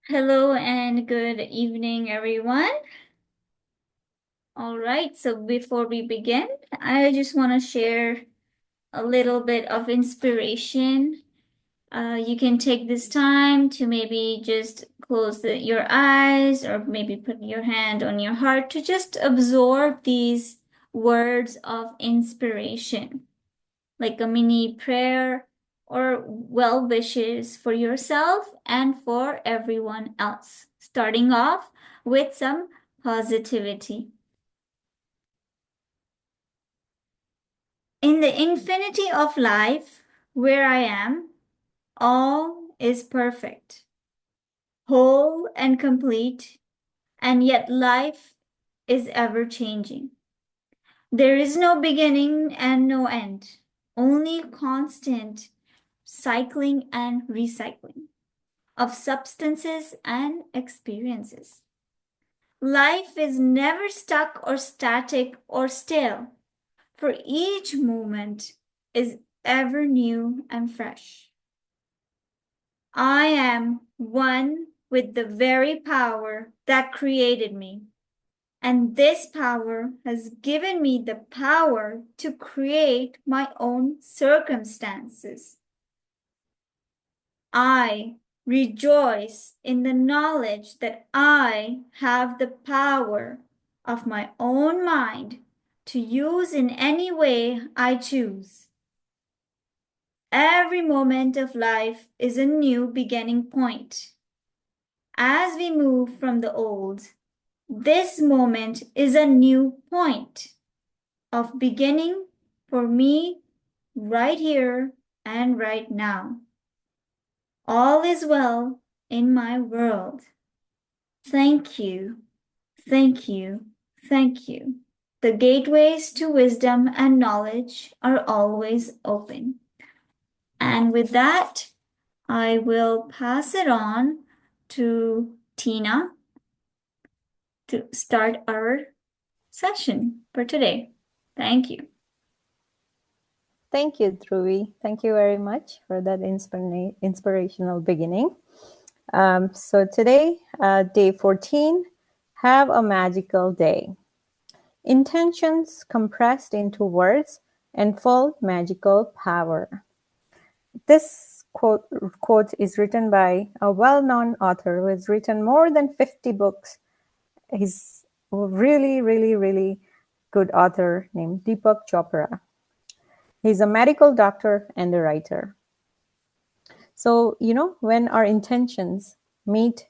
Hello and good evening, everyone. All right, so before we begin, I just want to share a little bit of inspiration. You can take this time to maybe just close your eyes or maybe put your hand on your heart to just absorb these words of inspiration, like a mini prayer or well wishes for yourself and for everyone else. Starting off with some positivity. In the infinity of life, where I am, all is perfect, whole and complete, and yet life is ever changing. There is no beginning and no end, only constant cycling and recycling of substances and experiences. Life is never stuck or static or stale, for each moment is ever new and fresh. I am one with the very power that created me, and this power has given me the power to create my own circumstances. I rejoice in the knowledge that I have the power of my own mind to use in any way I choose. Every moment of life is a new beginning point. As we move from the old, this moment is a new point of beginning for me right here and right now. All is well in my world. Thank you, thank you, thank you. The gateways to wisdom and knowledge are always open. And with that, I will pass it on to Tina to start our session for today. Thank you. Thank you, Dhruvi. Thank you very much for that inspirational beginning. So today, day 14, have a magical day. Intentions compressed into words and full magical power. This quote is written by a well-known author who has written more than 50 books. He's a really good author named Deepak Chopra. He's a medical doctor and a writer. So, when our intentions meet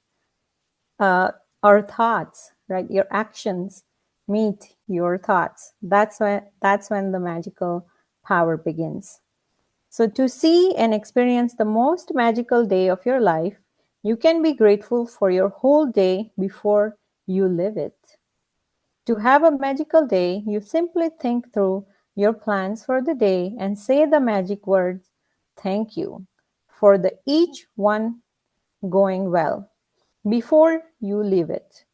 our thoughts, right? Your actions meet your thoughts. That's when the magical power begins. So to see and experience the most magical day of your life, you can be grateful for your whole day before you live it. To have a magical day, you simply think through your plans for the day and say the magic words, thank you, for the each one going well before you leave it.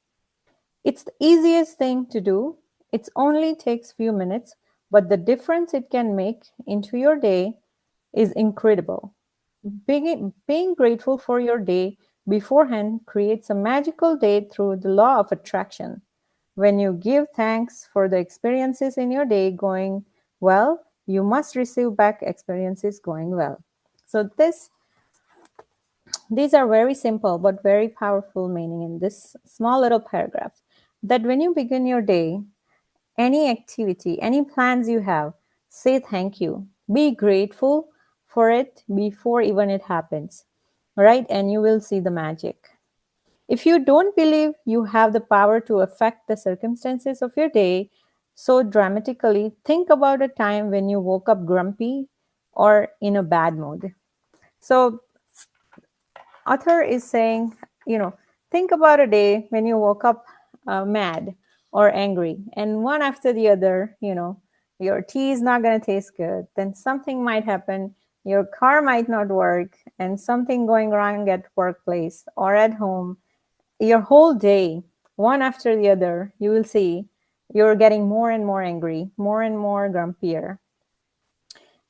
It's the easiest thing to do. It only takes few minutes, but the difference it can make into your day is incredible. Being grateful for your day beforehand creates a magical day through the law of attraction. When you give thanks for the experiences in your day going well, you must receive back experiences going well. So these are very simple but very powerful meaning in this small little paragraph. That when you begin your day, any activity, any plans you have, say thank you. Be grateful for it before even it happens, right? And you will see the magic. If you don't believe you have the power to affect the circumstances of your day so dramatically, think about a time when you woke up grumpy or in a bad mood. So author is saying, think about a day when you woke up mad or angry, and one after the other, your tea is not going to taste good. Then something might happen. Your car might not work, and something going wrong at workplace or at home. Your whole day, one after the other, you will see you're getting more and more angry, more and more grumpier.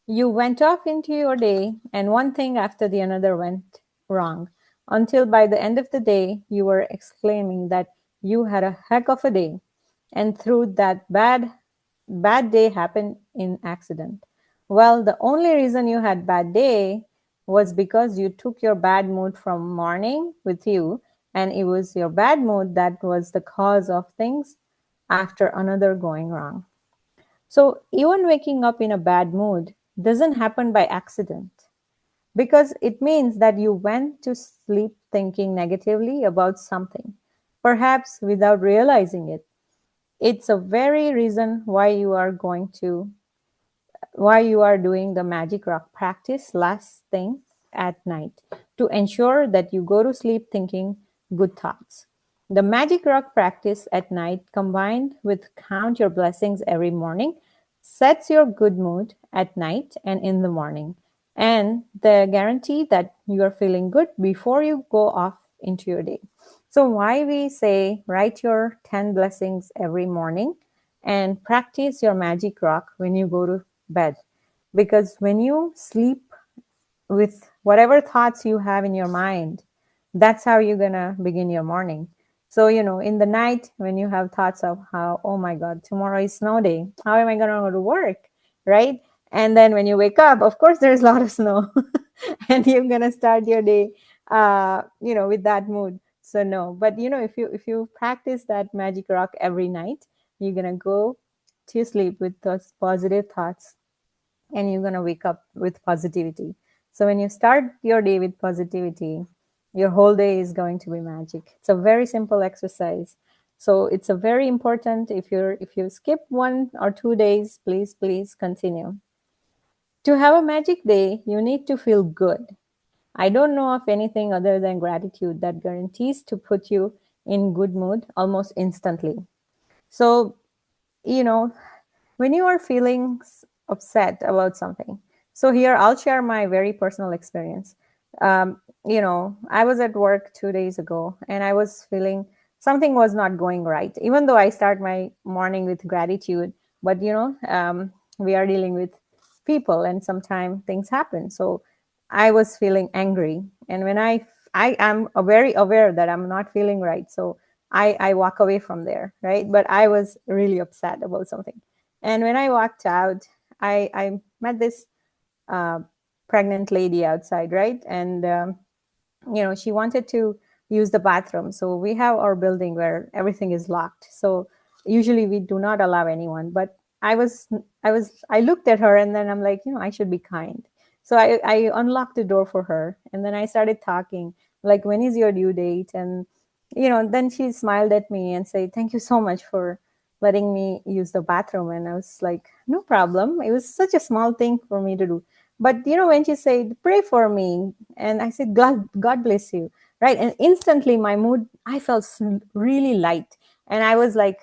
You went off into your day, and one thing after the another went wrong. until by the end of the day, you were exclaiming that you had a heck of a day. And through that bad day happened in accident. Well, the only reason you had bad day was because you took your bad mood from morning with you, and it was your bad mood that was the cause of things after another going wrong. So even waking up in a bad mood doesn't happen by accident, because it means that you went to sleep thinking negatively about something, perhaps without realizing it. It's a very reason why you are doing the magic rock practice last thing at night, to ensure that you go to sleep thinking good thoughts. The magic rock practice at night, combined with count your blessings every morning, sets your good mood at night and in the morning, and the guarantee that you are feeling good before you go off into your day. So why we say write your 10 blessings every morning and practice your magic rock when you go to bed? Because when you sleep with whatever thoughts you have in your mind, that's how you're gonna begin your morning. So, in the night, when you have thoughts of how, oh my God, tomorrow is snow day, how am I gonna go to work? Right? And then when you wake up, of course, there's a lot of snow, and you're gonna start your day, with that mood. So no, but if you practice that magic rock every night, you're gonna go to sleep with those positive thoughts, and you're going to wake up with positivity. So when you start your day with positivity, your whole day is going to be magic. It's a very simple exercise. So it's a very important. If you skip 1 or 2 days, please continue. To have a magic day, you need to feel good. I don't know of anything other than gratitude that guarantees to put you in good mood almost instantly. So, you know, when you are feeling upset about something. So here I'll share my very personal experience. I was at work 2 days ago, and I was feeling something was not going right, even though I start my morning with gratitude. But we are dealing with people, and sometimes things happen. So I was feeling angry, and when I am very aware that I'm not feeling right, so I walk away from there, right? But I was really upset about something, and when I walked out, I met this uh, pregnant lady outside, right? And she wanted to use the bathroom. So we have our building where everything is locked. So usually we do not allow anyone. But I looked at her, and then I'm like, I should be kind. So I unlocked the door for her, and then I started talking, like, when is your due date? And then she smiled at me and said, thank you so much for letting me use the bathroom. And I was like, no problem. It was such a small thing for me to do. But when she said, pray for me, and I said, God bless you, right? And instantly my mood, I felt really light. And I'm like,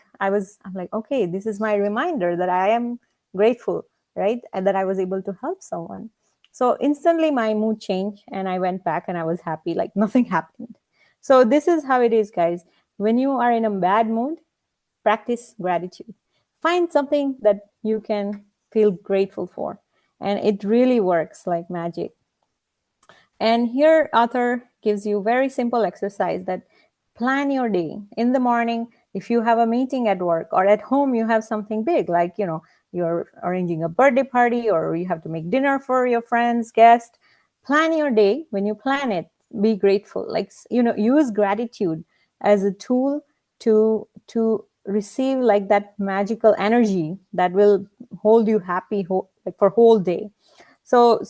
okay, this is my reminder that I am grateful, right? And that I was able to help someone. So instantly my mood changed, and I went back and I was happy, like nothing happened. So this is how it is, guys. When you are in a bad mood, practice gratitude. Find something that you can feel grateful for, and it really works like magic. And here author gives you very simple exercise that plan your day. In the morning, if you have a meeting at work, or at home you have something big, like you're arranging a birthday party, or you have to make dinner for your friends, guests, plan your day. When you plan it, be grateful. Like, use gratitude as a tool to receive like that magical energy that will hold you happy like for whole day. So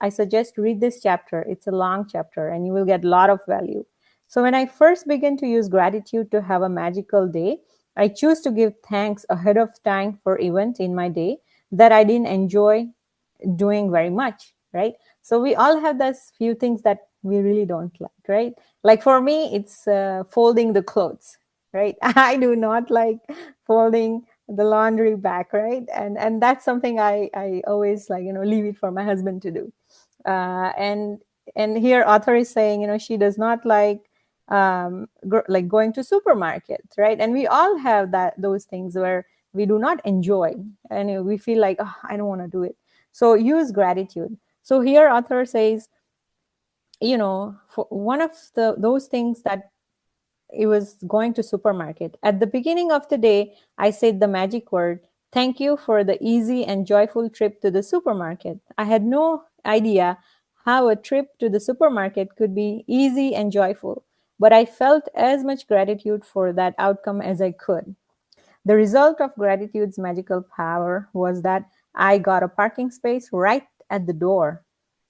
I suggest read this chapter. It's a long chapter, and you will get a lot of value. So when I first began to use gratitude to have a magical day, I choose to give thanks ahead of time for event in my day that I didn't enjoy doing very much, right? So we all have those few things that we really don't like, right? Like for me, it's folding the clothes, right? I do not like folding the laundry back, right? And that's something I always like, leave it for my husband to do. And here author is saying, she does not like like going to supermarket, right? And we all have those things where we do not enjoy, and we feel like, oh, I don't want to do it. So use gratitude. So here author says, for one of those things that it was going to supermarket. At the beginning of the day, I said the magic word, "Thank you for the easy and joyful trip to the supermarket." I had no idea how a trip to the supermarket could be easy and joyful, but I felt as much gratitude for that outcome as I could. The result of gratitude's magical power was that I got a parking space right at the door.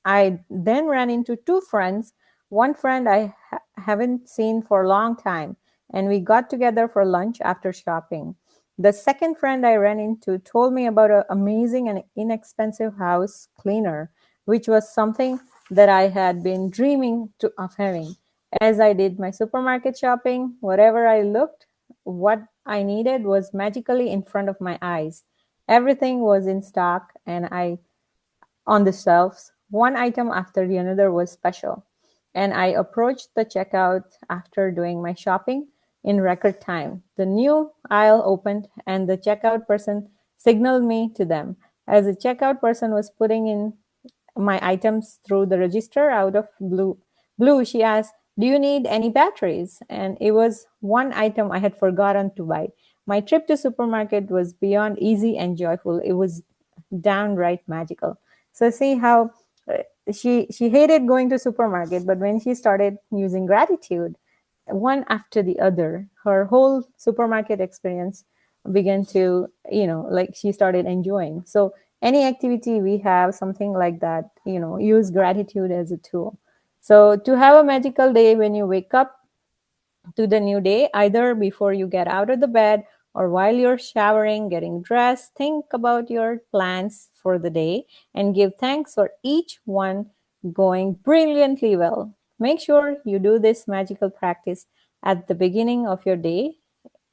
I then ran into two friends, one friend I haven't seen for a long time, and we got together for lunch after shopping. The second friend I ran into told me about an amazing and inexpensive house cleaner, which was something that I had been of having. As I did my supermarket shopping, whatever I looked, what I needed was magically in front of my eyes. Everything was in stock and I on the shelves. One item after the another was special. And I approached the checkout after doing my shopping in record time. The new aisle opened and the checkout person signaled me to them. As the checkout person was putting in my items through the register out of blue, she asked, "Do you need any batteries?" And it was one item I had forgotten to buy. My trip to supermarket was beyond easy and joyful. It was downright magical. So see how she hated going to supermarket, but when she started using gratitude, one after the other, her whole supermarket experience began to, like she started enjoying. So any activity we have something like that, use gratitude as a tool. So to have a magical day when you wake up to the new day, either before you get out of the bed or while you're showering, getting dressed, think about your plans for the day and give thanks for each one going brilliantly well. Make sure you do this magical practice at the beginning of your day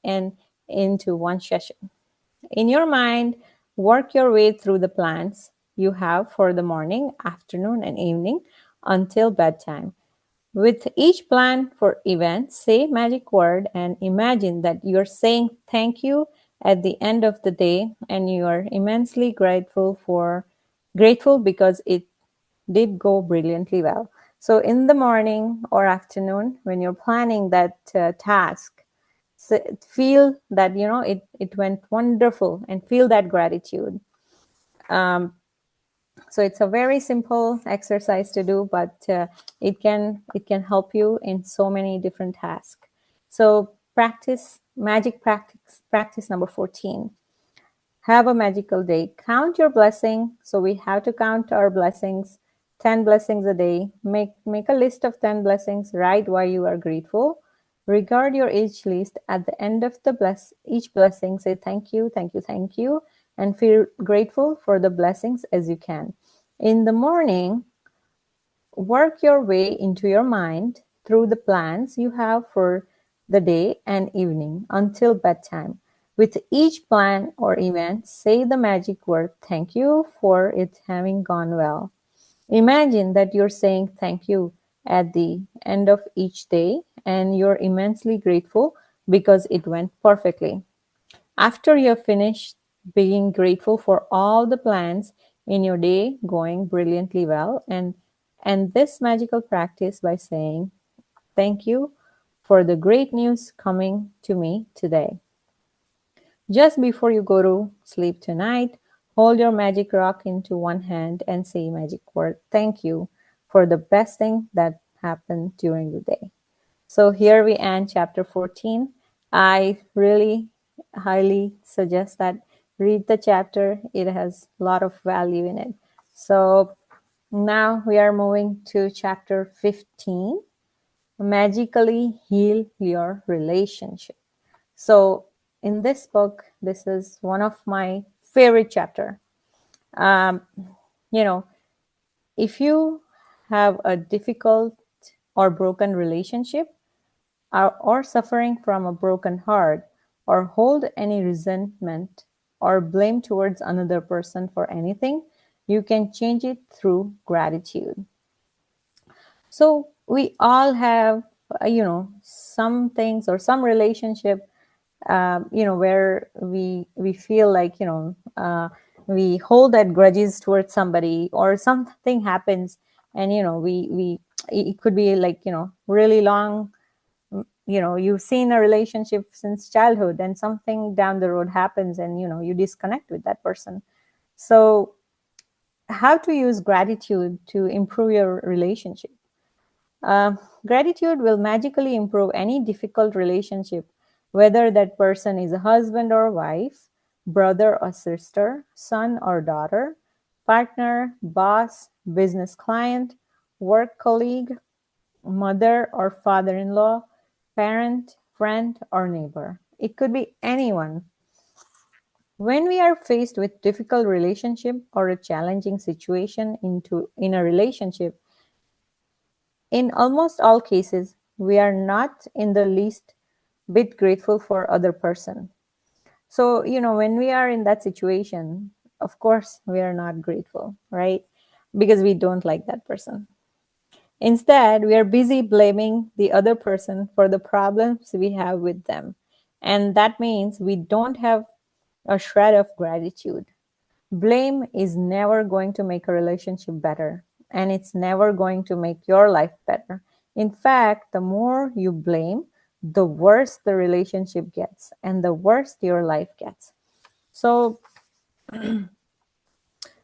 and into one session. In your mind, work your way through the plans you have for the morning, afternoon, and evening until bedtime. With each plan for event, say magic word and imagine that you're saying thank you at the end of the day and you are immensely grateful because it did go brilliantly well. So in the morning or afternoon when you're planning that task, feel that it went wonderful and feel that gratitude. Um, so it's a very simple exercise to do, but it can help you in so many different tasks. So practice number 14. Have a magical day. Count your blessing. So we have to count our blessings. 10 blessings a day. Make a list of 10 blessings. Write why you are grateful. Regard your each list. At the end of each blessing, say thank you, thank you, thank you, and feel grateful for the blessings as you can. In the morning, work your way into your mind through the plans you have for the day and evening until bedtime. With each plan or event, say the magic word thank you for it having gone well. Imagine that you're saying thank you at the end of each day and you're immensely grateful because it went perfectly. After you have finished being grateful for all the plans in your day going brilliantly well, and this magical practice by saying thank you for the great news coming to me today. Just before you go to sleep tonight, hold your magic rock into one hand and say magic word thank you for the best thing that happened during the day. So here we end chapter 14. I really highly suggest that read the chapter. It has a lot of value in it. So now we are moving to chapter 15, magically heal your relationship. So in this book, this is one of my favorite chapter. Um, you know, if you have a difficult or broken relationship, or suffering from a broken heart, or hold any resentment or blame towards another person for anything, you can change it through gratitude. So we all have, some things or some relationship, where we feel like, we hold that grudges towards somebody or something happens and, we it could be like, really long. You've seen a relationship since childhood, and something down the road happens, and you disconnect with that person. So how to use gratitude to improve your relationship? uh, Gratitude will magically improve any difficult relationship, whether that person is a husband or wife, brother or sister, son or daughter, partner, boss, business client, work colleague, mother or father in law, parent, friend, or neighbor. It could be anyone. When we are faced with difficult relationship or a challenging situation in a relationship, in almost all cases, we are not in the least bit grateful for other person. So, when we are in that situation, of course, we are not grateful, right? Because we don't like that person. Instead, we are busy blaming the other person for the problems we have with them. And that means we don't have a shred of gratitude. Blame is never going to make a relationship better, and it's never going to make your life better. In fact, the more you blame, the worse the relationship gets, and the worse your life gets. So,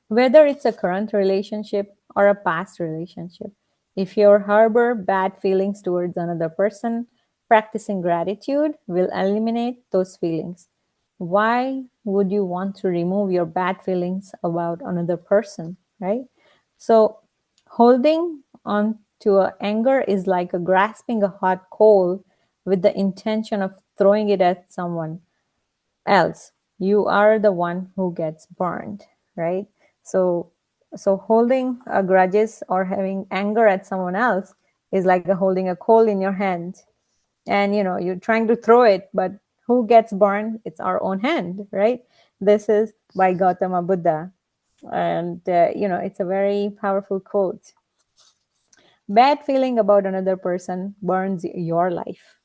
whether it's a current relationship or a past relationship, if you harbor bad feelings towards another person, practicing gratitude will eliminate those feelings. Why would you want to remove your bad feelings about another person, right? So, holding on to anger is like a grasping a hot coal with the intention of throwing it at someone else. You are the one who gets burned, right? So holding a grudges or having anger at someone else is like holding a coal in your hand, and you're trying to throw it, but who gets burned? It's our own hand, right? This is by Gautama Buddha, and it's a very powerful quote. Bad feeling about another person burns your life,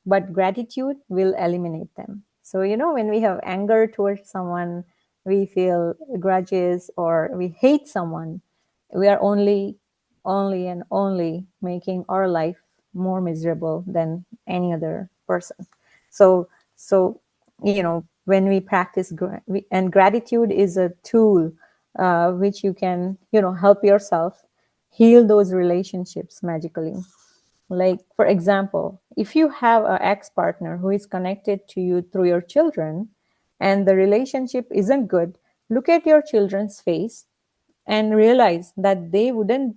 but gratitude will eliminate them. So, when we have anger towards someone, we feel grudges, or we hate someone, we are only and only making our life more miserable than any other person. So, when we practice, and gratitude is a tool which you can, help yourself heal those relationships magically. Like, for example, if you have an ex partner who is connected to you through your children and the relationship isn't good, look at your children's face and realize that they wouldn't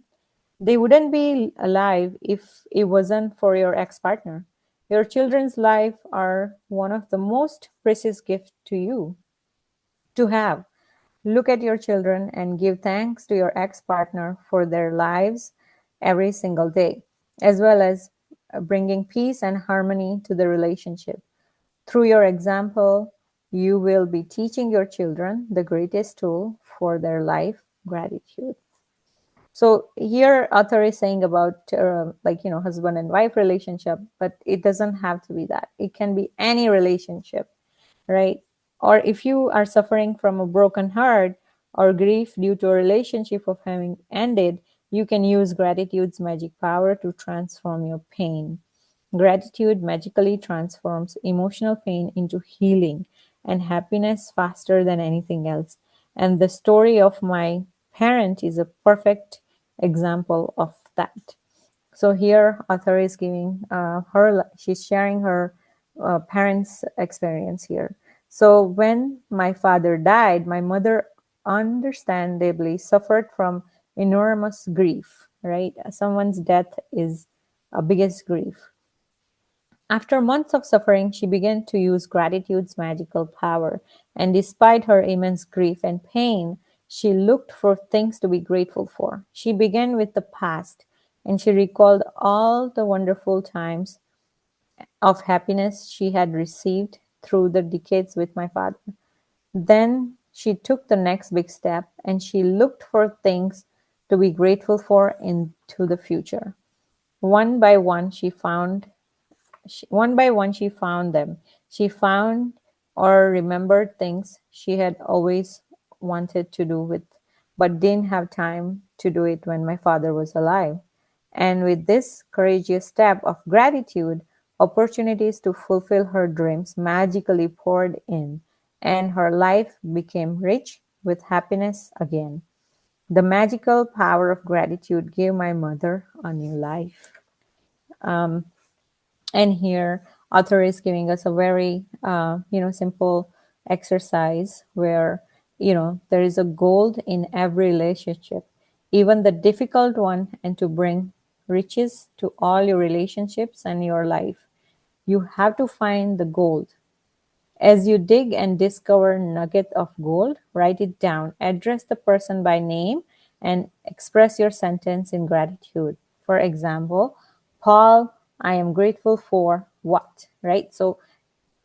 be alive if it wasn't for your ex partner. Your children's life are one of the most precious gifts to you to have. Look at your children and give thanks to your ex partner for their lives every single day, as well as bringing peace and harmony to the relationship. Through your example, you will be teaching your children the greatest tool for their life, gratitude. So here author is saying about like husband and wife relationship, but it doesn't have to be that. It can be any relationship, right? Or if you are suffering from a broken heart or grief due to a relationship of having ended, you can use gratitude's magic power to transform your pain. Gratitude magically transforms emotional pain into healing and happiness faster than anything else. And the story of my parent is a perfect example of that. So here, author is giving she's sharing her parents' experience here. So when my father died, my mother understandably suffered from enormous grief, right? Someone's death is a biggest grief. After months of suffering, she began to use gratitude's magical power, and despite her immense grief and pain, she looked for things to be grateful for. She began with the past, and she recalled all the wonderful times of happiness she had received through the decades with my father. Then she took the next big step, and she looked for things to be grateful for into the future. One by one, she found them. She found or remembered things she had always wanted to do with, but didn't have time to do it when my father was alive. And with this courageous step of gratitude, opportunities to fulfill her dreams magically poured in, and her life became rich with happiness again. The magical power of gratitude gave my mother a new life. And here, author is giving us a very, simple exercise where, there is a gold in every relationship, even the difficult one, and to bring riches to all your relationships and your life. You have to find the gold. As you dig and discover nugget of gold, write it down, address the person by name, and express your sentence in gratitude. For example, Paul, I am grateful for what, right? So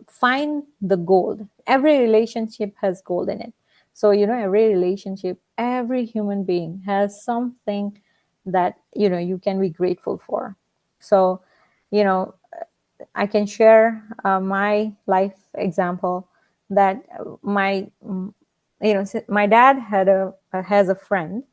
find the gold. Every relationship has gold in it. So, every relationship, every human being has something that, you can be grateful for. So, you know, I can share my life example that my dad has a friend,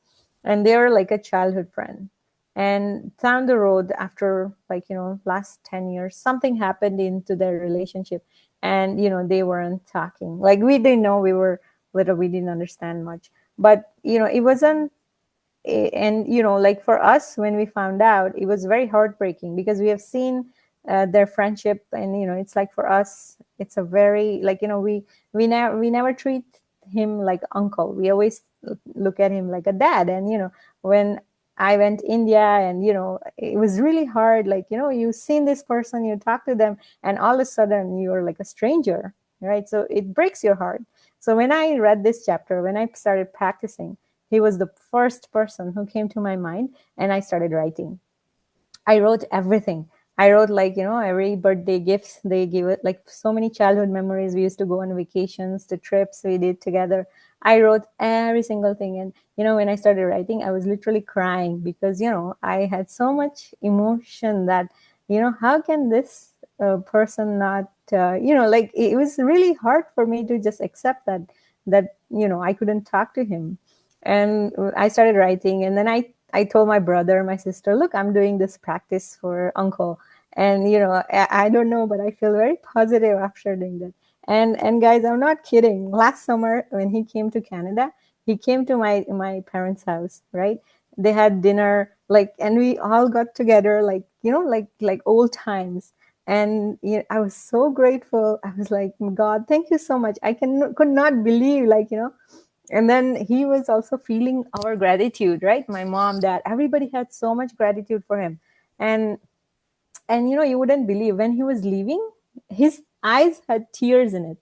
and they're like a childhood friend. And down the road, after like last 10 years, something happened into their relationship, and they weren't talking. Like we didn't know, we were little, we didn't understand much, but it wasn't and like for us, when we found out, it was very heartbreaking because we have seen their friendship, and it's like for us, it's a very like we never treat him like uncle. We always look at him like a dad. And when I went India, and it was really hard, like you've seen this person, you talk to them, and all of a sudden you're like a stranger, right? So it breaks your heart. So when I read this chapter, when I started practicing, he was the first person who came to my mind, and I started writing. I wrote everything. I wrote like, every birthday gifts they give it, like so many childhood memories. We used to go on vacations, the trips we did together. I wrote every single thing. And, when I started writing, I was literally crying because, I had so much emotion that, how can this person not, like it was really hard for me to just accept that, I couldn't talk to him. And I started writing, and then I told my brother, my sister, look, I'm doing this practice for uncle. And I don't know, but I feel very positive after doing that. And guys, I'm not kidding. Last summer when he came to Canada, he came to my parents' house, right? They had dinner, like, and we all got together, like like old times. And I was so grateful. I was like, God, thank you so much. I could not believe, like and then he was also feeling our gratitude, right? My mom, dad, everybody had so much gratitude for him. And you wouldn't believe, when he was leaving, his eyes had tears in it,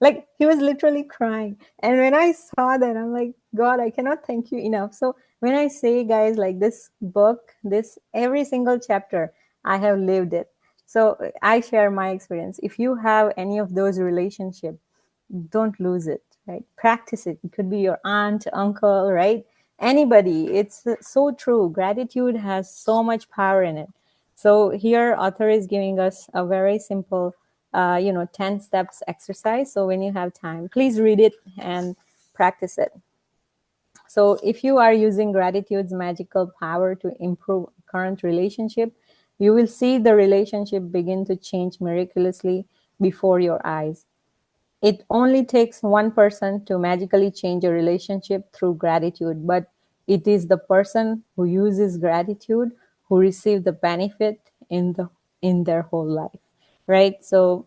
like he was literally crying. And when I saw that, I'm like, God, I cannot thank you enough. So when I say, guys, like this book, this every single chapter, I have lived it. So I share my experience. If you have any of those relationships, don't lose it, right? Practice it. It could be your aunt, uncle, right? Anybody. It's so true. Gratitude has so much power in it. So here, author is giving us a very simple, 10 steps exercise. So when you have time, please read it and practice it. So if you are using gratitude's magical power to improve current relationship, you will see the relationship begin to change miraculously before your eyes. It only takes one person to magically change a relationship through gratitude, but it is the person who uses gratitude who receive the benefit in their whole life, right? So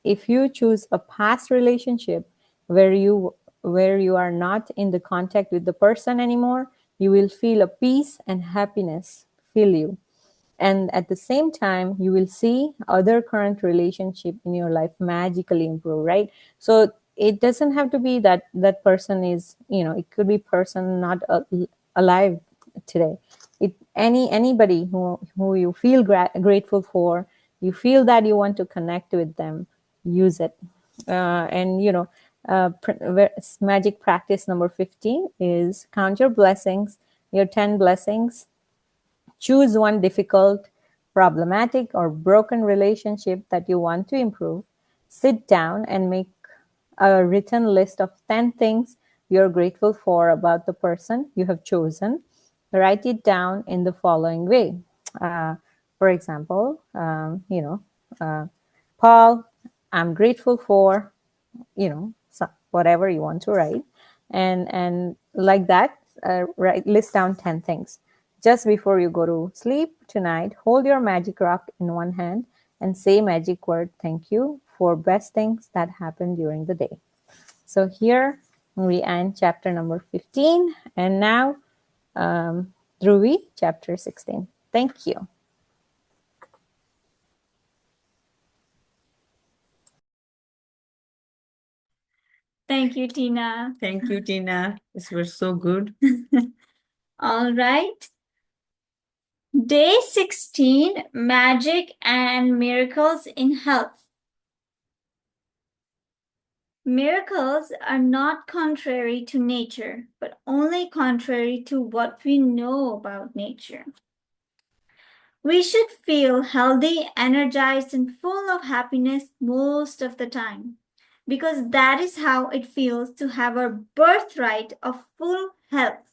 if you choose a past relationship where you are not in the contact with the person anymore, you will feel a peace and happiness fill you. And at the same time, you will see other current relationship in your life magically improve, right? So it doesn't have to be that that person is, it could be person not alive today. Anybody who you feel grateful for, you feel that you want to connect with them, use it. And magic practice number 15 is count your blessings, your 10 blessings. Choose one difficult, problematic, or broken relationship that you want to improve. Sit down and make a written list of 10 things you're grateful for about the person you have chosen. Write it down in the following way. For example, Paul, I'm grateful for, whatever you want to write, and like that, list down 10 things. Just before you go to sleep tonight, hold your magic rock in one hand and say magic word thank you for best things that happened during the day. So here we end chapter number 15, and now Dhruvi, chapter 16. Thank you. Thank you, Tina. Thank you, Tina. This was so good. All right. Day 16, Magic and Miracles in Health. Miracles are not contrary to nature, but only contrary to what we know about nature. We should feel healthy, energized, and full of happiness most of the time, because that is how it feels to have our birthright of full health.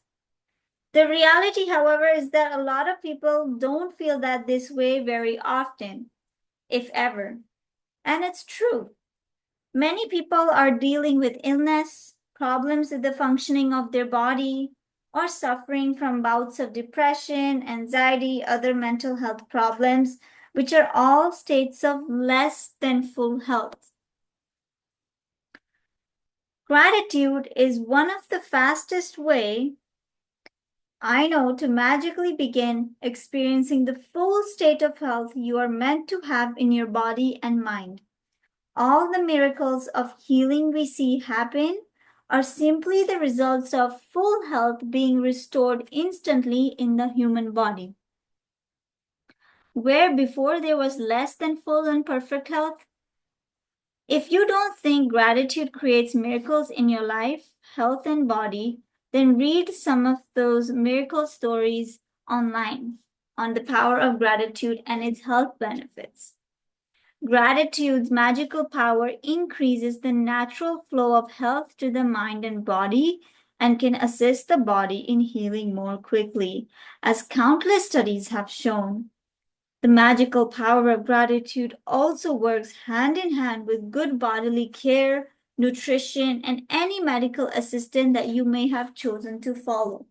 The reality, however, is that a lot of people don't feel that this way very often, if ever. And it's true. Many people are dealing with illness, problems with the functioning of their body, or suffering from bouts of depression, anxiety, other mental health problems, which are all states of less than full health. Gratitude is one of the fastest way I know to magically begin experiencing the full state of health you are meant to have in your body and mind. All the miracles of healing we see happen are simply the results of full health being restored instantly in the human body. Where before there was less than full and perfect health, if you don't think gratitude creates miracles in your life, health, and body, then read some of those miracle stories online on the power of gratitude and its health benefits. Gratitude's magical power increases the natural flow of health to the mind and body and can assist the body in healing more quickly, as countless studies have shown. The magical power of gratitude also works hand in hand with good bodily care, nutrition, and any medical assistance that you may have chosen to follow.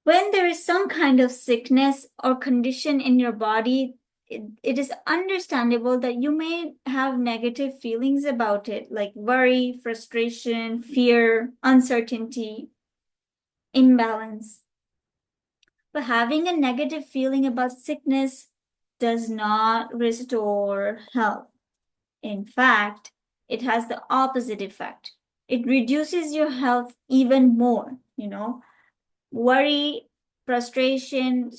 When there is some kind of sickness or condition in your body, it is understandable that you may have negative feelings about it, like worry, frustration, fear, uncertainty, imbalance. But having a negative feeling about sickness does not restore health. In fact, it has the opposite effect. It reduces your health even more, Worry, frustration,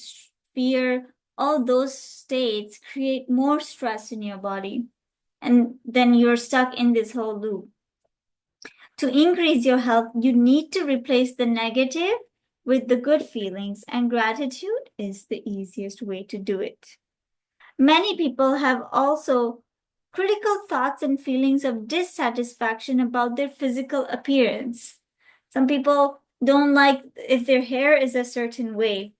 fear, all those states create more stress in your body. And then you're stuck in this whole loop. To increase your health, you need to replace the negative with the good feelings, and gratitude is the easiest way to do it. Many people have also critical thoughts and feelings of dissatisfaction about their physical appearance. Some people don't like if their hair is a certain way.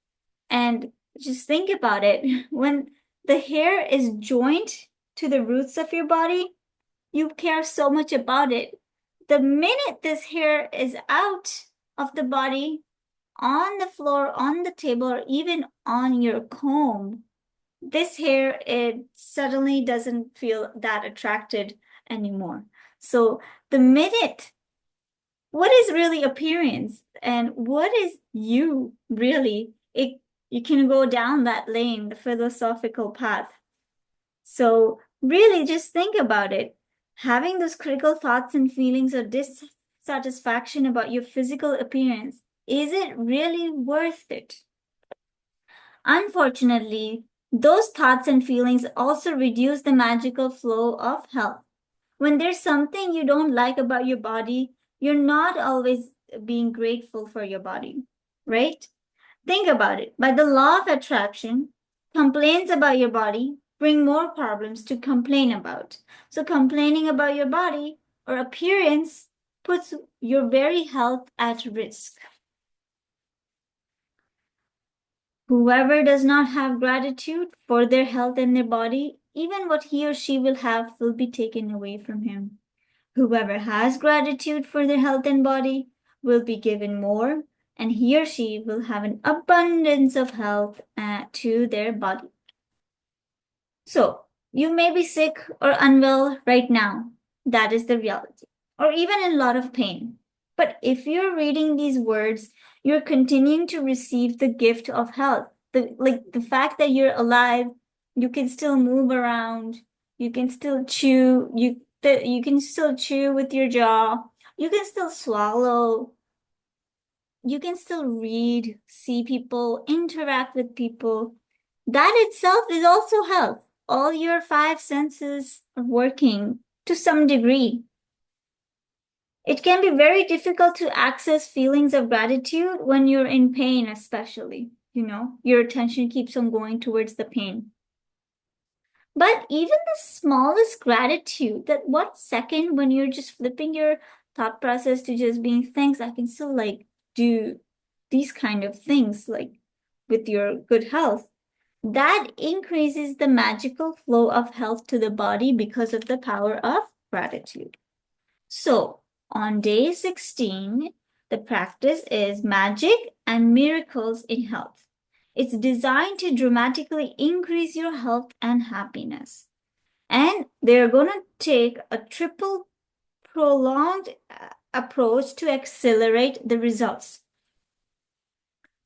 And just think about it. When the hair is joined to the roots of your body, you care so much about it. The minute this hair is out of the body, on the floor, on the table, or even on your comb, this hair, it suddenly doesn't feel that attracted anymore. So the minute, what is really appearance and what is you really? You can go down that lane, the philosophical path. So really just think about it. Having those critical thoughts and feelings of dissatisfaction about your physical appearance, is it really worth it? Unfortunately, those thoughts and feelings also reduce the magical flow of health. When there's something you don't like about your body, you're not always being grateful for your body, right? Think about it. By the law of attraction, complaints about your body bring more problems to complain about. So complaining about your body or appearance puts your very health at risk. Whoever does not have gratitude for their health and their body, even what he or she will have will be taken away from him. Whoever has gratitude for their health and body will be given more, and he or she will have an abundance of health to their body. So, you may be sick or unwell right now. That is the reality. Or even in a lot of pain. But if you're reading these words, you're continuing to receive the gift of health. The fact that you're alive, you can still move around, you can still chew, you can still chew with your jaw, you can still swallow, you can still read, see people, interact with people. That itself is also health. All your five senses are working to some degree. It can be very difficult to access feelings of gratitude when you're in pain, especially. Your attention keeps on going towards the pain. But even the smallest gratitude, that 1 second when you're just flipping your thought process to just being thanks, I can still do these kind of things with your good health. That increases the magical flow of health to the body because of the power of gratitude. So on day 16, the practice is magic and miracles in health. It's designed to dramatically increase your health and happiness. And they're going to take a triple prolonged approach to accelerate the results.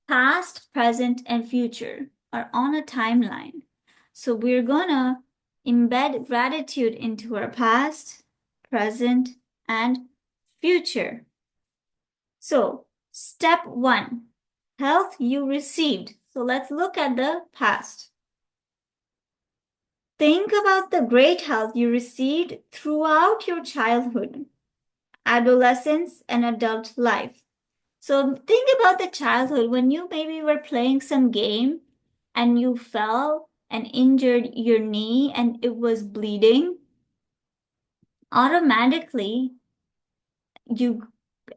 Past, present, and future are on a timeline. So we're going to embed gratitude into our past, present, and future. So step 1, health you received. So let's look at the past. Think about the great health you received throughout your childhood, adolescence, and adult life. So think about the childhood when you maybe were playing some game and you fell and injured your knee and it was bleeding. Automatically,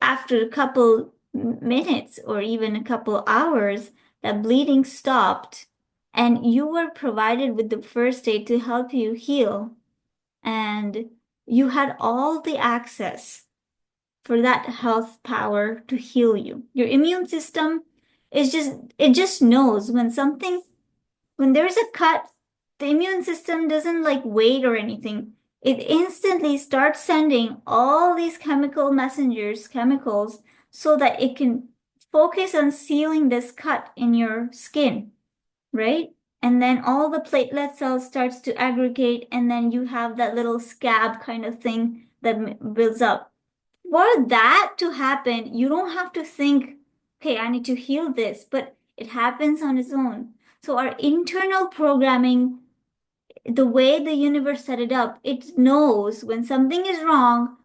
after a couple minutes or even a couple hours, that bleeding stopped and you were provided with the first aid to help you heal. And you had all the access for that health power to heal you. Your immune system it just knows when there's a cut, the immune system doesn't wait or anything. It instantly starts sending all these chemicals, so that it can focus on sealing this cut in your skin, right? And then all the platelet cells starts to aggregate, and then you have that little scab kind of thing that builds up. For that to happen, you don't have to think, okay, I need to heal this, but it happens on its own. So our internal programming, the way the universe set it up, it knows when something is wrong,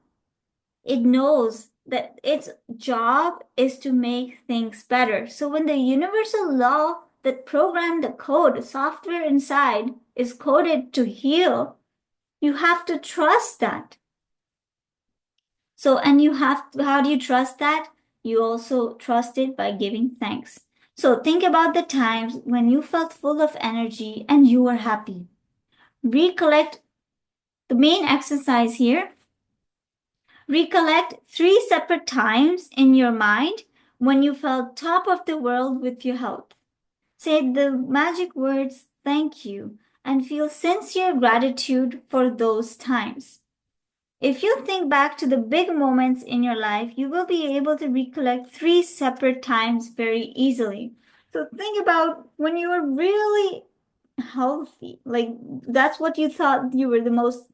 it knows that its job is to make things better. So when the universal law that programmed the code, the software inside, is coded to heal, you have to trust that. So, and how do you trust that? You also trust it by giving thanks. So think about the times when you felt full of energy and you were happy. Recollect the main exercise here. Recollect 3 separate times in your mind when you felt top of the world with your health. Say the magic words, thank you, and feel sincere gratitude for those times. If you think back to the big moments in your life, you will be able to recollect 3 separate times very easily. So think about when you were really healthy, that's what you thought you were the most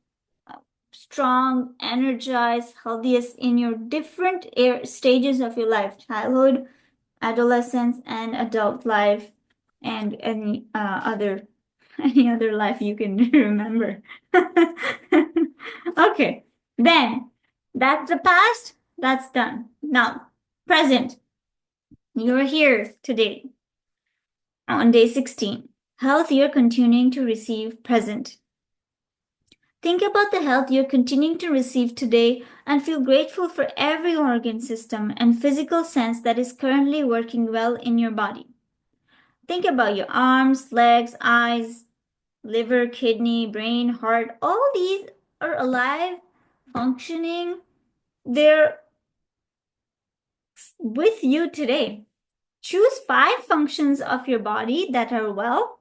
strong, energized, healthiest in your different stages of your life, childhood, adolescence, and adult life, and any other life you can remember. Okay. Then, that's the past, that's done. Now, present. You're here today on day 16. Health you're continuing to receive present. Think about the health you're continuing to receive today and feel grateful for every organ system and physical sense that is currently working well in your body. think about your arms, legs, eyes, liver, kidney, brain, heart. All these are alive, functioning. They're with you today. Choose 5 functions of your body that are well,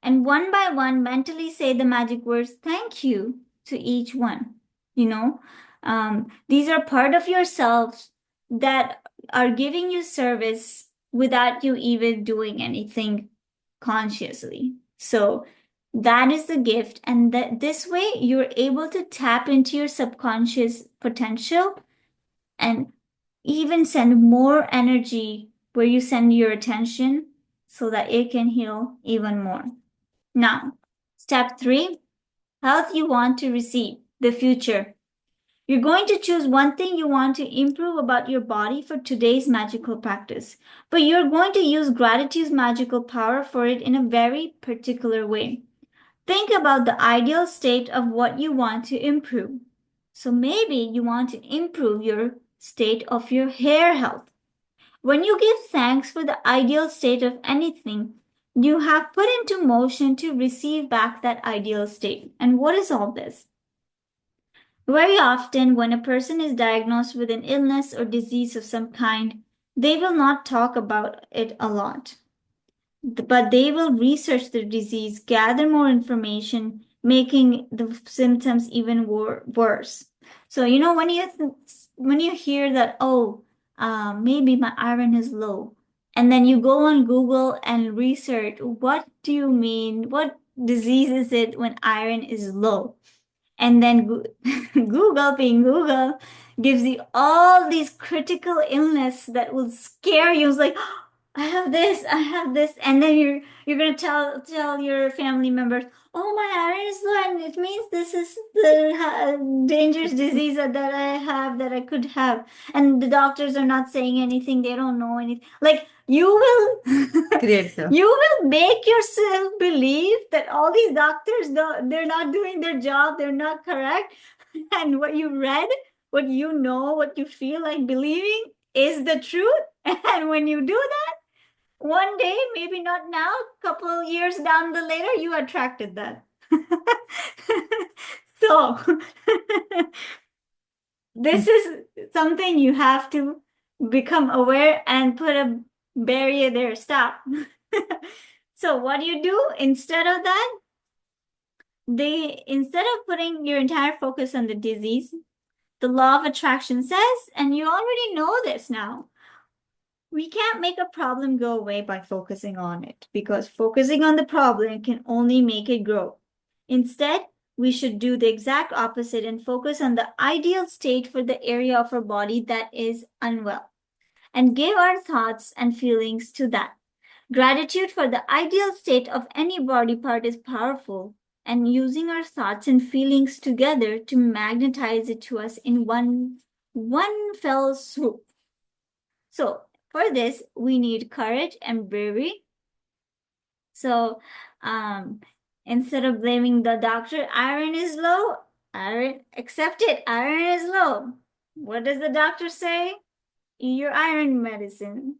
and one by one mentally say the magic words thank you to each one. These are part of yourself that are giving you service without you even doing anything consciously. So that is the gift, and that this way you're able to tap into your subconscious potential and even send more energy where you send your attention so that it can heal even more. Now, step 3, health you want to receive, the future. You're going to choose one thing you want to improve about your body for today's magical practice, but you're going to use gratitude's magical power for it in a very particular way. Think about the ideal state of what you want to improve. So maybe you want to improve your state of your hair health. When you give thanks for the ideal state of anything, you have put into motion to receive back that ideal state. And what is all this? Very often, when a person is diagnosed with an illness or disease of some kind, they will not talk about it a lot, but they will research the disease, gather more information, making the symptoms even worse. So, when you hear that, maybe my iron is low, and then you go on Google and research, what do you mean? What disease is it when iron is low? And then Google, being Google, gives you all these critical illness that will scare you. It's like, oh, I have this, and then you're gonna tell your family members, oh, my iron is low, and it means this is the dangerous disease that I have, that I could have, and the doctors are not saying anything. They don't know anything. Like you will you will make yourself believe that all these doctors, they're not doing their job, they're not correct, and what you read, what you know, what you feel like believing is the truth. And when you do that, one day, maybe not now, couple years down the later, you attracted that. So this is something you have to become aware and put a barrier there. Stop. So what do you do instead of that? Instead of putting your entire focus on the disease, the law of attraction says, and you already know this now, we can't make a problem go away by focusing on it, because focusing on the problem can only make it grow. Instead, we should do the exact opposite and focus on the ideal state for the area of our body that is unwell, and give our thoughts and feelings to that. Gratitude for the ideal state of any body part is powerful, and using our thoughts and feelings together to magnetize it to us in one fell swoop. So for this, we need courage and bravery. So instead of blaming the doctor, iron is low, accept it, iron is low. What does the doctor say? Eat your iron medicine.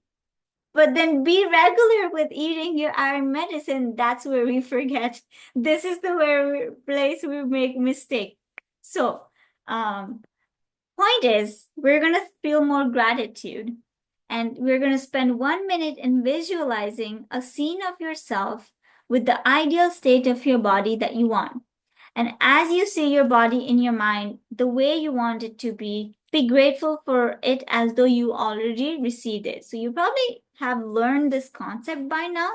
But then be regular with eating your iron medicine. That's where we forget. This is the place we make mistake. So point is, we're going to feel more gratitude. And we're going to spend 1 minute in visualizing a scene of yourself with the ideal state of your body that you want. And as you see your body in your mind, the way you want it to be grateful for it as though you already received it. So you probably have learned this concept by now.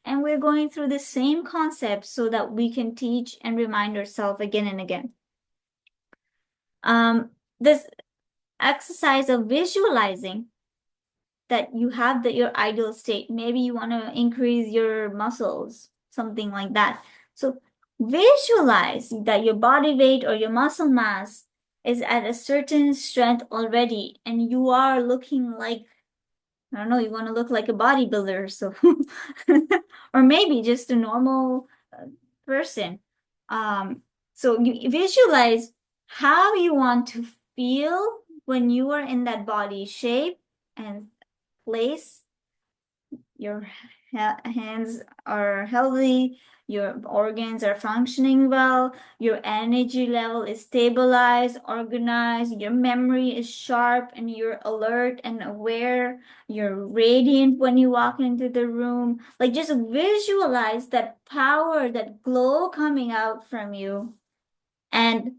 And we're going through the same concept so that we can teach and remind ourselves again and again. This exercise of visualizing that you have your ideal state. Maybe you want to increase your muscles, something like that. So visualize that your body weight or your muscle mass is at a certain strength already, and you are looking like, I don't know, you want to look like a bodybuilder, so or maybe just a normal person. So you visualize how you want to feel when you are in that body shape, and place your hands are healthy, your organs are functioning well, your energy level is stabilized, organized, your memory is sharp, and you're alert and aware, you're radiant when you walk into the room. Like, just visualize that power, that glow coming out from you, and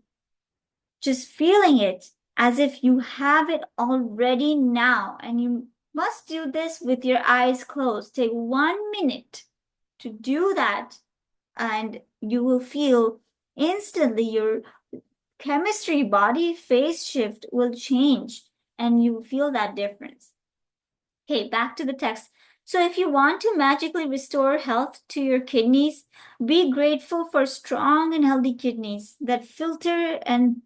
just feeling it as if you have it already now. And you must do this with your eyes closed. Take 1 minute to do that, and you will feel instantly your chemistry, body phase shift will change, and you feel that difference. Okay, back to the text. So if you want to magically restore health to your kidneys, be grateful for strong and healthy kidneys that filter and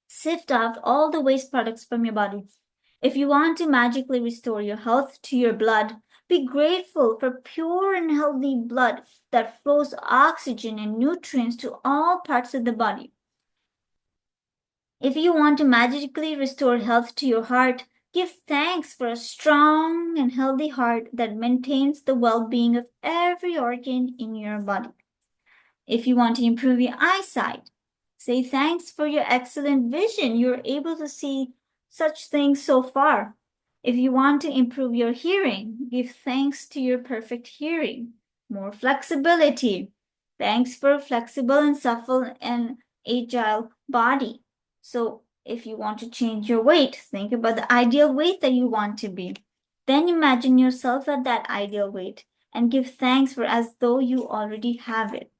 sift out all the waste products from your body. If you want to magically restore your health to your blood, be grateful for pure and healthy blood that flows oxygen and nutrients to all parts of the body. If you want to magically restore health to your heart, give thanks for a strong and healthy heart that maintains the well-being of every organ in your body. If you want to improve your eyesight, say thanks for your excellent vision. You're able to see such things so far. If you want to improve your hearing, give thanks to your perfect hearing. More flexibility. Thanks for a flexible and supple and agile body. So if you want to change your weight, think about the ideal weight that you want to be. Then imagine yourself at that ideal weight and give thanks for as though you already have it.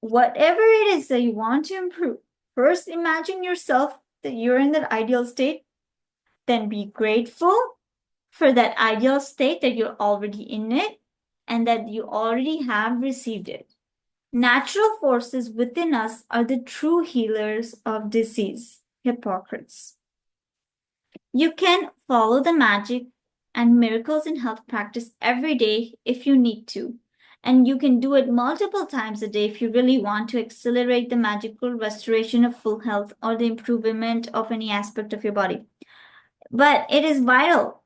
Whatever it is that you want to improve, first imagine yourself that you're in that ideal state, then be grateful for that ideal state that you're already in it and that you already have received it. Natural forces within us are the true healers of disease. Hippocrates. You can follow the magic and miracles in health practice every day if you need to. And you can do it multiple times a day if you really want to accelerate the magical restoration of full health or the improvement of any aspect of your body. But it is vital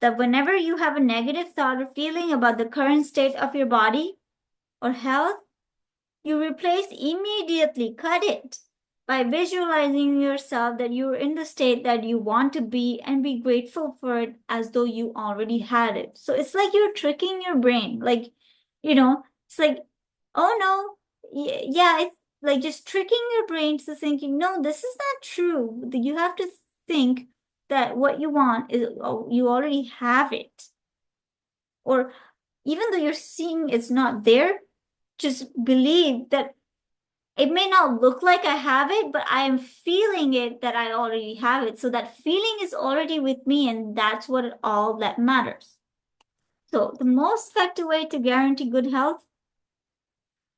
that whenever you have a negative thought or feeling about the current state of your body or health, you replace immediately, cut it by visualizing yourself that you're in the state that you want to be and be grateful for it as though you already had it. So it's like you're tricking your brain. Like, it's like, oh no, yeah, it's like just tricking your brain to thinking, no, this is not true. You have to think that what you want is, oh, you already have it. Or even though you're seeing it's not there, just believe that it may not look like I have it, but I am feeling it that I already have it. So that feeling is already with me, and that's what all that matters. So the most effective way to guarantee good health,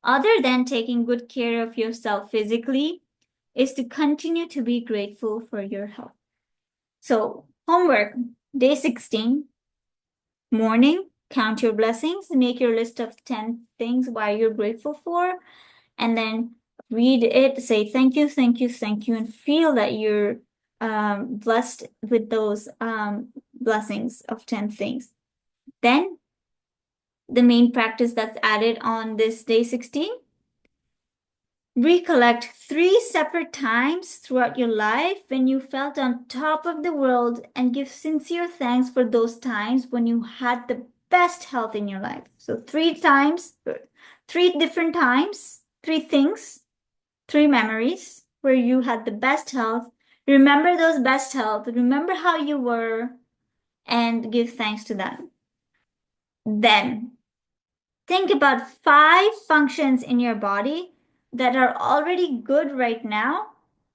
other than taking good care of yourself physically, is to continue to be grateful for your health. So homework, day 16, morning, count your blessings, make your list of 10 things why you're grateful for, and then read it, say thank you, thank you, thank you, and feel that you're blessed with those blessings of 10 things. Then the main practice that's added on this day 16, recollect 3 separate times throughout your life when you felt on top of the world and give sincere thanks for those times when you had the best health in your life. So 3 times, 3 different times, 3 things, 3 memories where you had the best health. Remember those best health. Remember how you were and give thanks to that. Then think about 5 functions in your body that are already good right now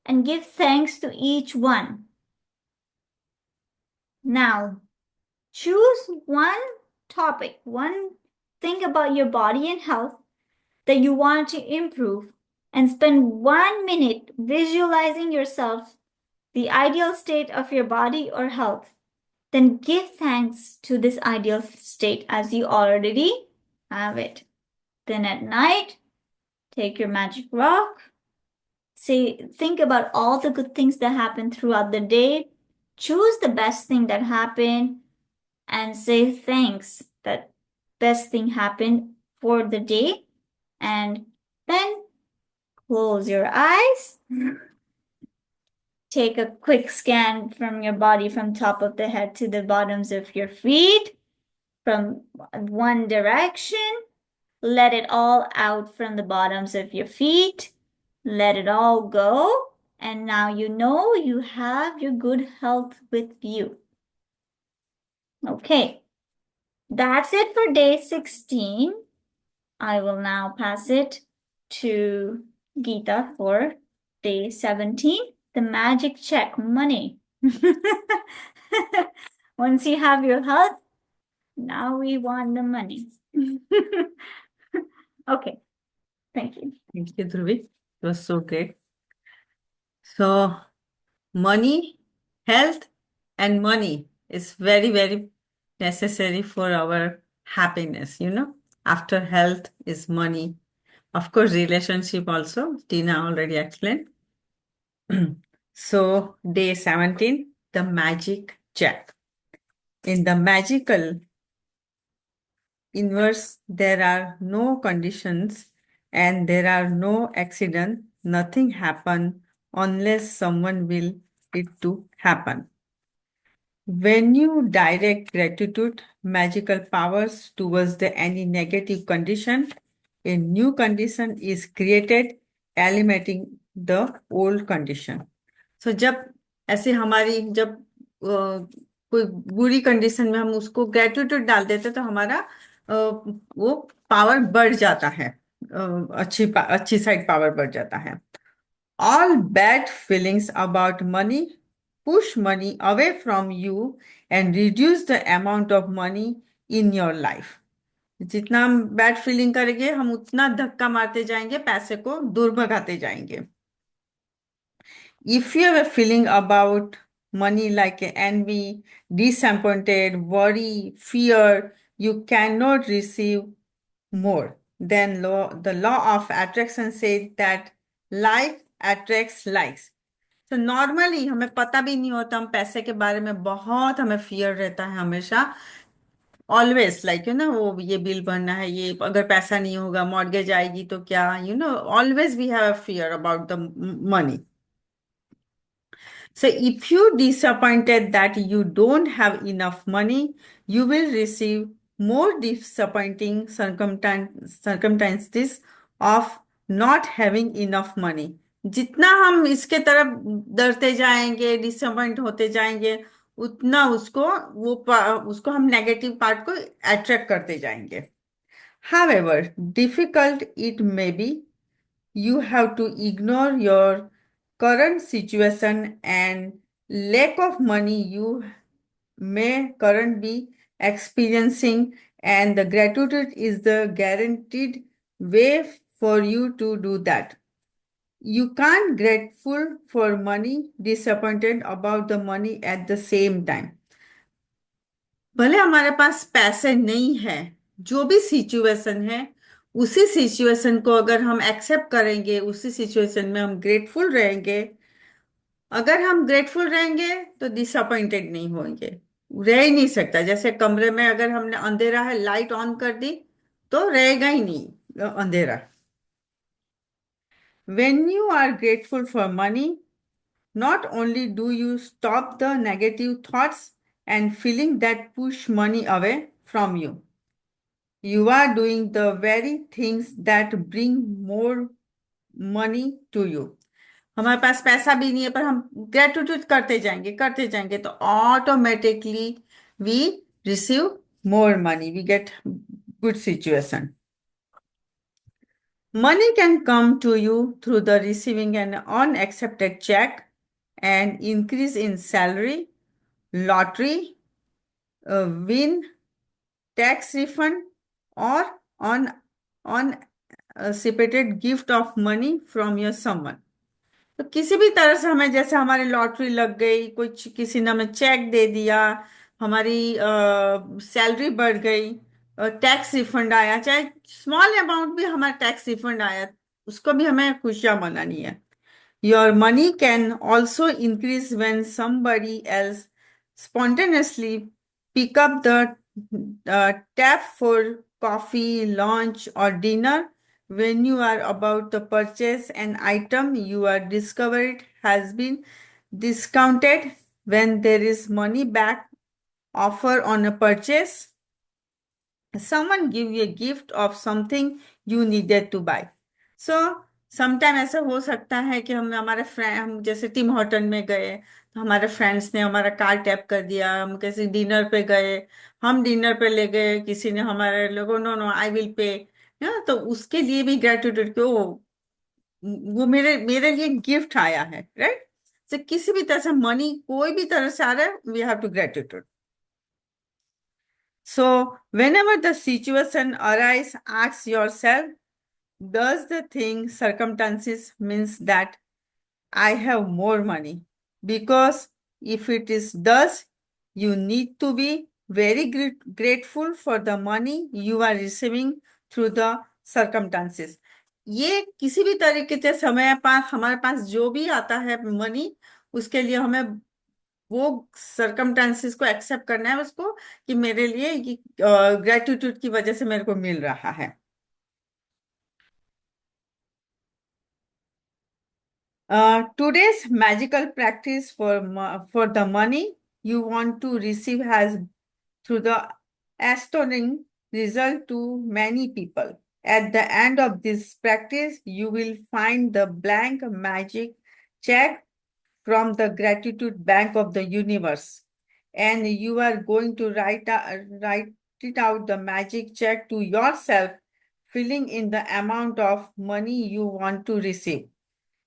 and give thanks to each one. Now, choose one topic, one thing about your body and health that you want to improve and spend 1 minute visualizing yourself the ideal state of your body or health. Then give thanks to this ideal state as you already have it. Then at night, take your magic rock. Think about all the good things that happened throughout the day. Choose the best thing that happened and say thanks that best thing happened for the day. And then close your eyes. Take a quick scan from your body from top of the head to the bottoms of your feet from one direction. Let it all out from the bottoms of your feet. Let it all go. And now you know you have your good health with you. Okay, that's it for day 16. I will now pass it to Geeta for day 17, the magic check money. Once you have your health, now we want the money. Okay, thank you. Thank you, Dhruvi. It was so great. So, money, health, and money is very, very necessary for our happiness, you know. After health is money. Of course, relationship also. Tina already explained. So, day 17, the magic check. In the magical inverse, there are no conditions and there are no accidents. Nothing happen unless someone will it to happen. When you direct gratitude, magical powers towards the any negative condition, a new condition is created, eliminating the old condition. So जब ऐसे हमारी जब कोई बुरी condition में हम उसको gratitude डाल देते तो हमारा वो पावर बढ़ जाता है, अच्छी साइड पावर बढ़ जाता है. All bad feelings about money push money away from you and reduce the amount of money in your life. जितना हम बैड फीलिंग करेंगे हम उतना धक्का मारते जाएंगे, पैसे को दूर भगाते जाएंगे. If you have a feeling about money like envy, disappointed, worry, fear, you cannot receive more. Then the law of attraction says that like attracts likes. तो नॉर्मली हमें पता भी नहीं होता, हम पैसे के बारे में बहुत हमें फियर रहता है हमेशा. ऑलवेज लाइक यू नो वो ये बिल भरना है, ये अगर पैसा नहीं होगा मॉर्गेज आएगी तो क्या, you know always we have a fear about the money. So if you disappointed that you don't have enough money, you will receive more disappointing circumstances of not having enough money. जितना हम इसके तरफ डरते जाएंगे, disappoint होते जाएंगे, उतना उसको हम नेगेटिव पार्ट को अट्रैक्ट करते जाएंगे. However difficult it may be, you have to ignore your current situation and lack of money you may currently be experiencing, and the gratitude is the guaranteed way for you to do that. You can't grateful for money, disappointed about the money at the same time. भले हमारे पास पैसे नहीं है, जो भी situation है उसी situation को अगर हम एक्सेप्ट करेंगे, उसी सिचुएशन में हम ग्रेटफुल रहेंगे. अगर हम ग्रेटफुल रहेंगे तो डिसअपॉइंटेड नहीं होंगे. रह ही नहीं सकता. जैसे कमरे में अगर हमने अंधेरा है, लाइट ऑन कर दी तो रहेगा ही नहीं अंधेरा. When you are grateful for money, not only do you stop the negative thoughts and feeling that push money away from you, you are doing the very things that bring more money to you. हमारे पास पैसा भी नहीं है पर हम gratitude करते जाएंगे तो automatically we receive more money, we get good situation. Money can come to you through the receiving an unaccepted check, an increase in salary, lottery, a win, tax refund, or unanticipated gift of money from your someone. तो किसी भी तरह से हमें, जैसे हमारी lottery लग गई, कुछ किसी ने हमें चेक दे दिया, हमारी सैलरी बढ़ गई, टैक्स रिफंड आया, चाहे स्मॉल अमाउंट भी हमारा टैक्स रिफंड आया, उसको भी हमें खुशियां मनानी है. Your money can also increase when somebody else spontaneously pick up the tap for coffee, lunch, or dinner when you are about to purchase an item you are discovered has been discounted when there is money back offer on a purchase. Someone give you a gift of something you needed to buy. So sometime ऐसा हो सकता है कि हम हमारे friend हम जैसे Tim Horton में गए तो हमारे फ्रेंड्स ने हमारा कार्ड टैप कर दिया, हम कैसे डिनर पे गए, हम डिनर पे ले गए, किसी ने हमारे लोगों no no I will pay, तो उसके लिए भी ग्रेटिट्यूड को वो मेरे मेरे लिए गिफ्ट आया है, राइट। तो किसी भी तरह से मनी कोई भी तरह से आ रहा है, we have to gratitude. So, whenever the situation arises, ask yourself, does the thing circumstances means that I have more money? Because if it is does, you need to be very grateful for the money you are receiving through the circumstances. ये किसी भी तरीके से समय पास हमारे पास जो भी आता है मनी, उसके लिए हमें वो सर्कमस्टांसेस को एक्सेप्ट करना है उसको कि मेरे लिए ग्रेटिट्यूड की वजह से मेरे को मिल रहा है. Today's magical practice for the money you want to receive has through the astounding result to many people. At the end of this practice, you will find the blank magic check from the gratitude bank of the universe, and you are going to write it out the magic check to yourself, filling in the amount of money you want to receive.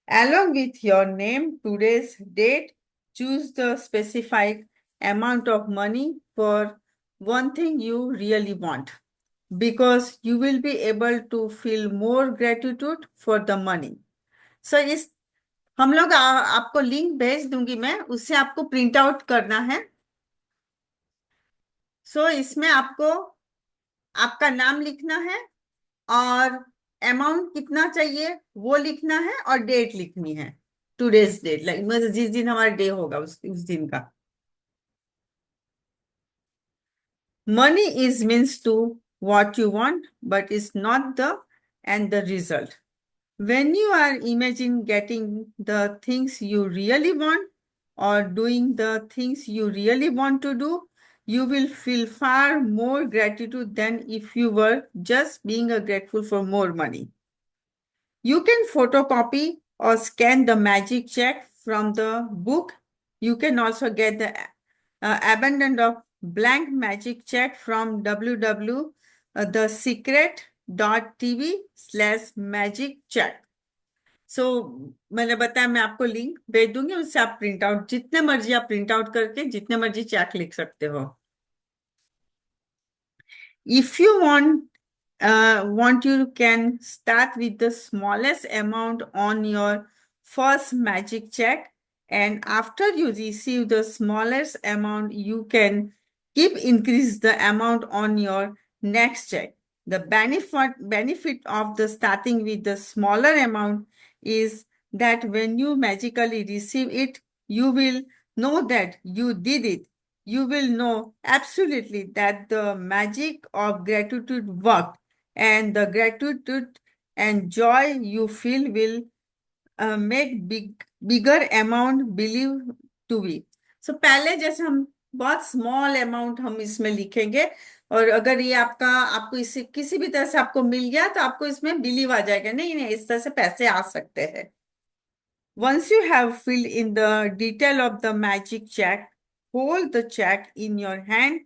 Along with your name, today's date, choose the specified amount of money for one thing you really want, because you will be able to feel more gratitude for the money. So इस हम लोग आपको link भेज दूंगी मैं, उससे आपको print out करना है. सो इसमें आपको आपका नाम लिखना है और अमाउंट कितना चाहिए वो लिखना है और डेट लिखनी है, टूडेज डेट, लाइक जिस दिन हमारा डे होगा उस दिन का. Money is means to what you want but is not the end the result. When you are imagining getting the things you really want or doing the things you really want to do, you will feel far more gratitude than if you were just being grateful for more money. You can photocopy or scan the magic check from the book. You can also get the abundance of blank magic check from www.thesecret.tv/magiccheck. सो मैंने बताया मैं आपको link भेज दूंगी, उससे आप print out जितने मर्जी आप प्रिंट आउट करके जितने मर्जी चेक लिख सकते हो. If you want you can start with the smallest amount on your first magic check, and after you receive the smallest amount you can keep increase the amount on your next check. The benefit of the starting with the smaller amount is that when you magically receive it, you will know that you did it. You will know absolutely that the magic of gratitude worked, and the gratitude and joy you feel will make bigger amount believe to be. So पहले जैसे हम बहुत small amount हम इसमें लिखेंगे, और अगर ये आपको इसे किसी भी तरह से आपको मिल गया तो आपको इसमें बिलीव आ जाएगा, नहीं नहीं इस तरह से पैसे आ सकते हैं. Once you have filled in the detail of the magic check, hold the check in your hand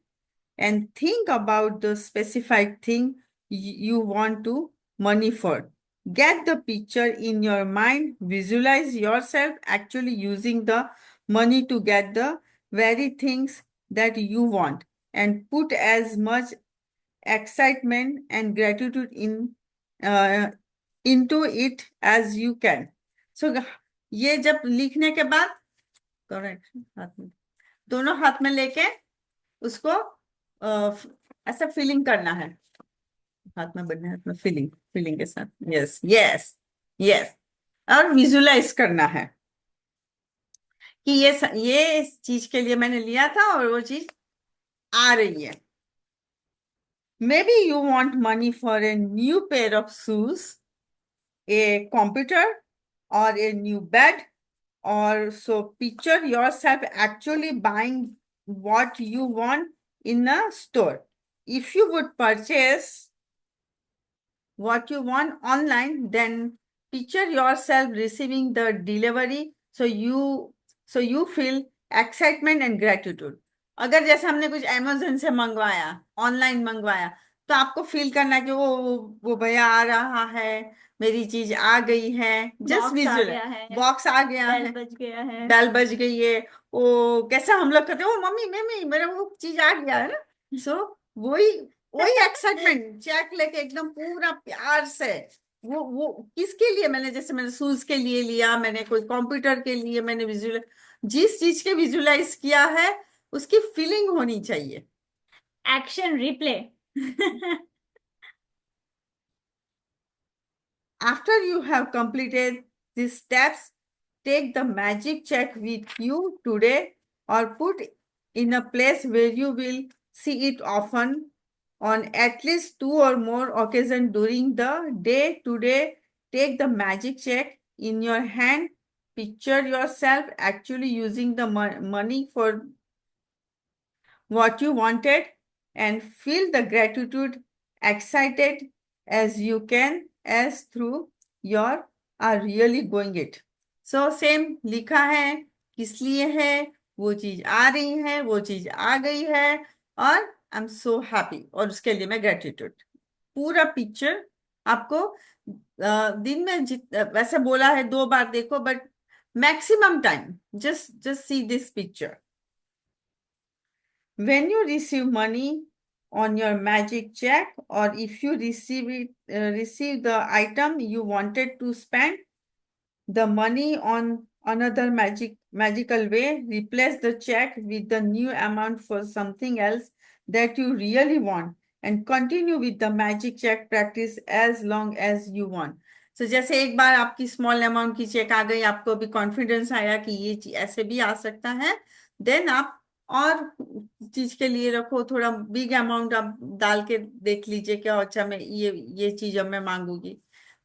and think about the specific thing you want to money for. Get the picture in your mind, visualize yourself actually using the money to get the very things that you want, and put as much excitement and gratitude into it as you can. So ये जब लिखने के बाद correct हाथ में दोनों हाथ में लेके उसको ऐसा फीलिंग करना है, हाथ में बनने हाथ में फीलिंग के साथ, यस यस यस, और विजुलाइज करना है कि ये इस चीज के लिए मैंने लिया था और वो चीज आ रही है. Maybe you want money for a new pair of shoes, a computer, or a new bed. Or so picture yourself actually buying what you want in a store. If you would purchase what you want online, then picture yourself receiving the delivery. So you feel excitement and gratitude. अगर जैसे हमने कुछ Amazon से मंगवाया, online मंगवाया, तो आपको feel करना है कि वो भैया आ रहा है, मेरी चीज आ गई है। जस्ट बॉक्स आ विजुअल, गया है, बॉक्स आ गया बेल है, बज गया है। बेल बज गई है। वो कैसे हम लोग कहते हैं, ओ मम्मी मम्मी मेरा वो चीज आ गया है ना। सो वही वही एक्साइटमेंट, चेक लेके एकदम पूरा प्यार से। वो किसके लिए, मैंने शूज के लिए लिया, मैंने कोई कंप्यूटर के लिए, मैंने विजुअल जिस चीज के विजुअलाइज किया है उसकी फीलिंग होनी चाहिए। Action replay. After you have completed these steps, take the magic check with you today or put in a place where you will see it often on at least two or more occasions during the day. Today, take the magic check in your hand. Picture yourself actually using the money for what you wanted and feel the gratitude, excited as you can as through your are really going it. So same लिखा है, किस लिए है, वो चीज आ रही है, वो चीज आ गई है, और आई एम सो हैप्पी, और उसके लिए मैं ग्रेटिट्यूड। पूरा पिक्चर आपको दिन में वैसे बोला है 2 बार देखो, but maximum time just see this picture. When you receive money on your magic check, or if you receive the item you wanted to spend the money on another magical way, replace the check with the new amount for something else that you really want and continue with the magic check practice as long as you want. So जैसे एक बार आपकी small amount की check आ गई, आपको भी confidence आया कि ये ऐसे भी आ सकता है, देन आप और चीज के लिए रखो, थोड़ा बिग अमाउंट आप डाल के देख लीजिए क्या, अच्छा मैं ये चीज अब मैं मांगूंगी।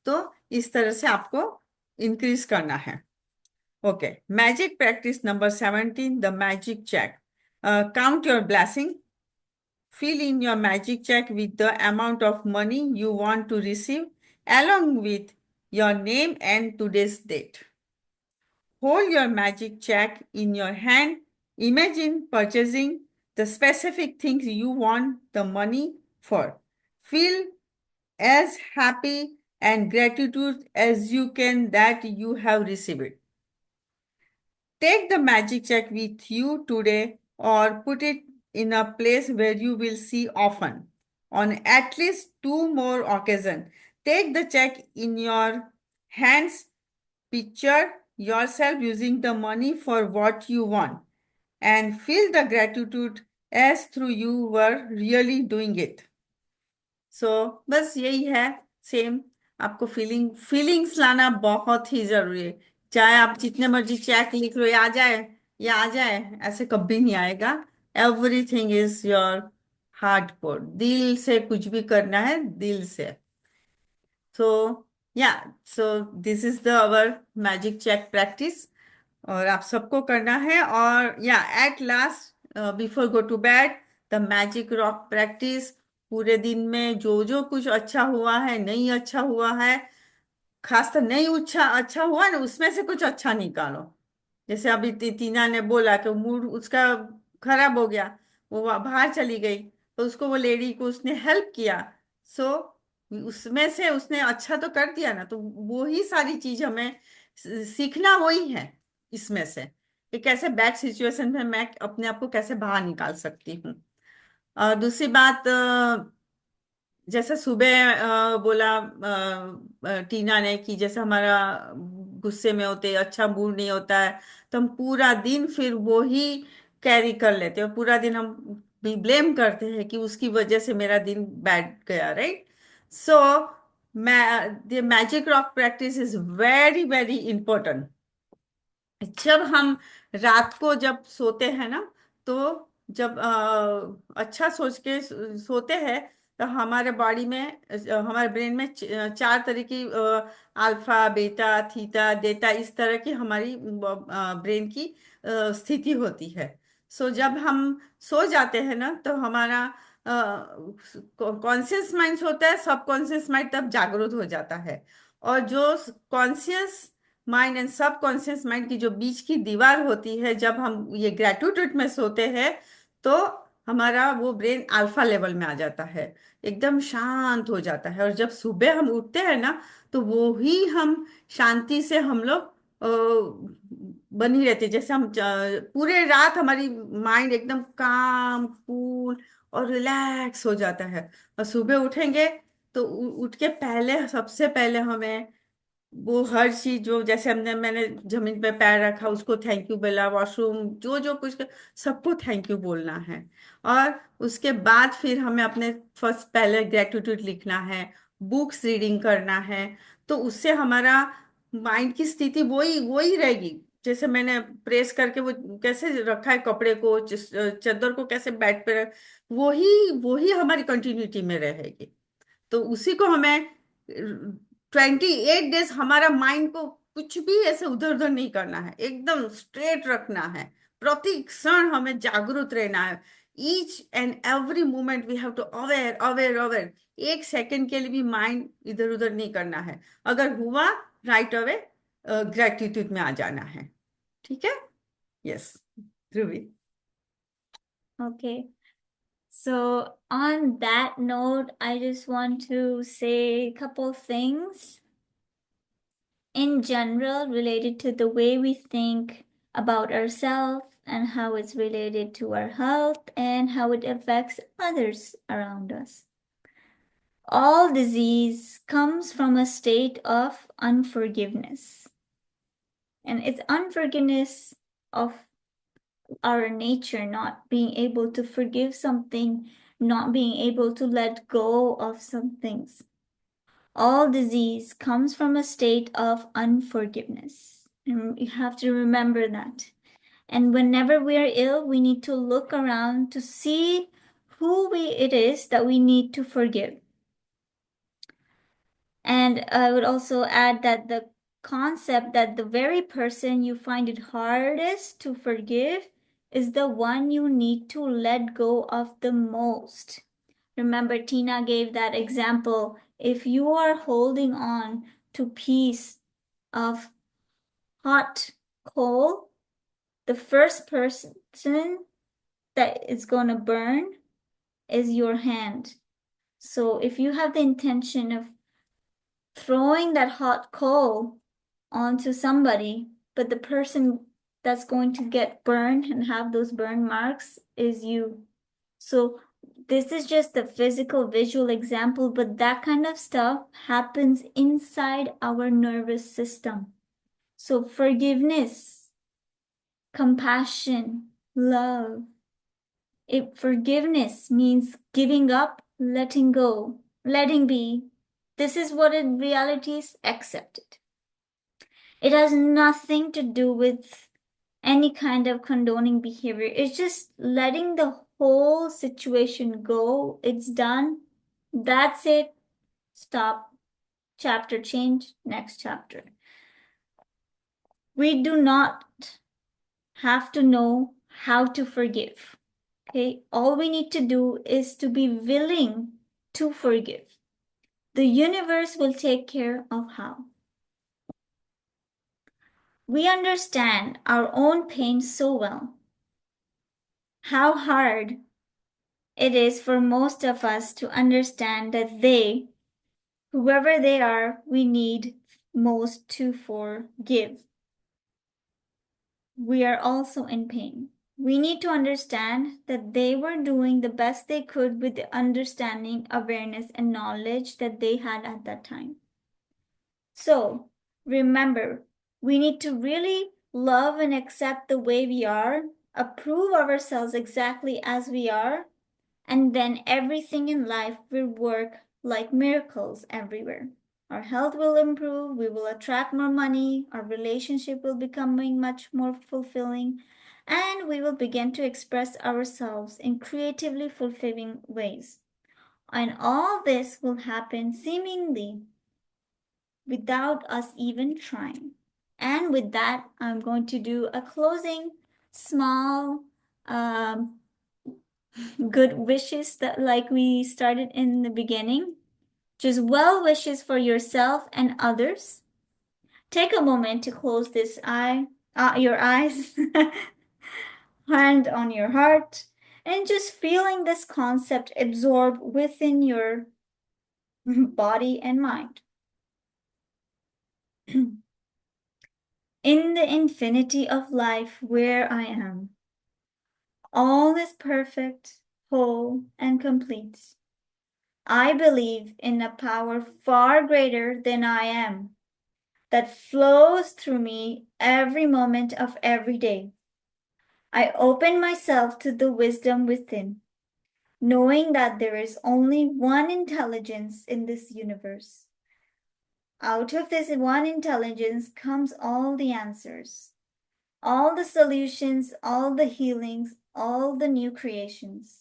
तो इस तरह से आपको इंक्रीज करना है। Okay, magic practice number 17, the magic check. Count your blessing. Fill in your magic check with the amount of money you want to receive, along with your name and today's date. Hold your magic check in your hand. Imagine purchasing the specific things you want the money for. Feel as happy and gratitude as you can that you have received it. Take the magic check with you today or put it in a place where you will see often. On at least two more occasions, take the check in your hands. Picture yourself using the money for what you want and feel the gratitude as through you were really doing it. सो बस यही है, same. आपको feelings लाना बहुत ही जरूरी है। चाहे आप जितने मर्जी चेक लिख लो, ये आ जाए, ऐसे कभी नहीं आएगा। Everything is your hard core, दिल से कुछ भी करना है, दिल से। सो या so this is the our magic check practice, और आप सबको करना है। और या at last before go to bed, the magic rock practice. पूरे दिन में जो जो कुछ अच्छा हुआ है, नहीं अच्छा हुआ है, खासकर नहीं अच्छा अच्छा हुआ ना, उसमें से कुछ अच्छा निकालो। जैसे अभी तीना ने बोला कि मूड उसका खराब हो गया, वो बाहर चली गई, तो उसको वो लेडी को उसने हेल्प किया। सो उसमें से उसने अच्छा तो कर दिया ना, तो वो ही सारी चीज हमें सीखना वही है इसमें से, कि कैसे बैड सिचुएशन में मैं अपने आप को कैसे बाहर निकाल सकती हूँ। और दूसरी बात, जैसे सुबह बोला टीना ने कि जैसे हमारा गुस्से में होते, अच्छा मूड नहीं होता है, तो हम पूरा दिन फिर वो ही कैरी कर लेते हैं, और पूरा दिन हम भी ब्लेम करते हैं कि उसकी वजह से मेरा दिन बैड गया, right. So the magic rock practice is very very important. जब हम रात को जब सोते हैं ना, तो जब अच्छा सोच के सोते हैं, तो हमारे बॉडी में हमारे ब्रेन में चार तरह की अल्फा, बीटा, थीटा, डेटा, इस तरह की हमारी ब्रेन की स्थिति होती है। सो जब हम सो जाते हैं ना, तो हमारा कॉन्शियस माइंड होता है, सब कॉन्शियस माइंड तब जागरूक हो जाता है। और जो कॉन्शियस माइंड एंड सब कॉन्शियस माइंड की जो बीच की दीवार होती है, जब हम ये ग्रेटिट्यूड में सोते हैं, तो हमारा वो ब्रेन अल्फा लेवल में आ जाता है, एकदम शांत हो जाता है। और जब सुबह हम उठते हैं ना, तो वो ही हम शांति से हम लोग बनी रहती है। जैसे हम पूरे रात हमारी माइंड एकदम काम, कूल और रिलैक्स हो जाता है। और सुबह उठेंगे तो उठ के पहले, सबसे पहले हमें वो हर चीज, जो जैसे मैंने जमीन पे पैर रखा उसको थैंक यू बोला, वॉशरूम जो जो कुछ सबको थैंक यू बोलना है। और उसके बाद फिर हमें अपने फर्स्ट पहले ग्रेटिट्यूड लिखना है, बुक्स रीडिंग करना है। तो उससे हमारा माइंड की स्थिति वही वही रहेगी। जैसे मैंने प्रेस करके वो कैसे रखा है कपड़े को, चादर को कैसे बेड पे वही वही हमारी कंटिन्यूटी में रहेगी। तो उसी को हमें 28 डेज हमारा माइंड को कुछ भी ऐसे उधर उधर नहीं करना है, एकदम स्ट्रेट रखना है। प्रति क्षण हमें जागरूक रहना है। Each and every moment we have to aware aware aware. एक सेकंड के लिए भी माइंड इधर उधर नहीं करना है। अगर हुआ, राइट अवे ग्रेटिट्यूड में आ जाना है। ठीक है? Yes, Dhubri. Okay. So on that note, I just want to say a couple things in general related to the way we think about ourselves and how it's related to our health and how it affects others around us. All disease comes from a state of unforgiveness. And it's unforgiveness of our nature, not being able to forgive something, not being able to let go of some things. All disease comes from a state of unforgiveness. And you have to remember that. And whenever we are ill, we need to look around to see who it is that we need to forgive. And I would also add that the concept that the very person you find it hardest to forgive is the one you need to let go of the most. Remember, Tina gave that example. If you are holding on to piece of hot coal, the first person that is going to burn is your hand. So if you have the intention of throwing that hot coal onto somebody, but the person that's going to get burned and have those burn marks is you. So this is just a physical visual example, but that kind of stuff happens inside our nervous system. So forgiveness, compassion, love. Forgiveness means giving up, letting go, letting be. This is what in reality is accepted. It has nothing to do with any kind of condoning behavior. It's just letting the whole situation go. It's done. That's it. Stop. Chapter change. Next chapter. We do not have to know how to forgive. Okay? All we need to do is to be willing to forgive. The universe will take care of how. We understand our own pain so well. How hard it is for most of us to understand that they, whoever they are, we need most to forgive. We are also in pain. We need to understand that they were doing the best they could with the understanding, awareness, and knowledge that they had at that time. So remember, we need to really love and accept the way we are, approve ourselves exactly as we are, and then everything in life will work like miracles everywhere. Our health will improve, we will attract more money, our relationship will becoming much more fulfilling, and we will begin to express ourselves in creatively fulfilling ways. And all this will happen seemingly without us even trying. And with that, I'm going to do a closing small good wishes that like we started in the beginning. Just well wishes for yourself and others. Take a moment to close your eyes, hand on your heart, and just feeling this concept absorb within your body and mind. In the infinity of life where I am, all is perfect, whole, and complete. I believe in a power far greater than I am that flows through me every moment of every day. I open myself to the wisdom within, knowing that there is only one intelligence in this universe. Out of this one intelligence comes all the answers, all the solutions, all the healings, all the new creations.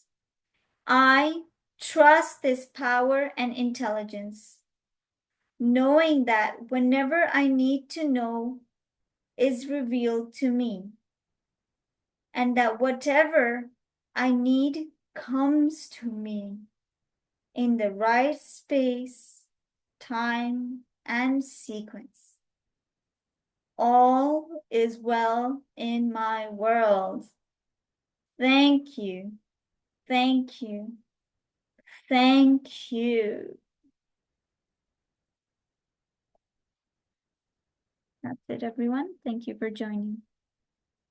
I trust this power and intelligence, knowing that whenever I need to know is revealed to me, and that whatever I need comes to me in the right space, time, and sequence. All is well in my world. Thank you. Thank you. Thank you. That's it, everyone. Thank you for joining.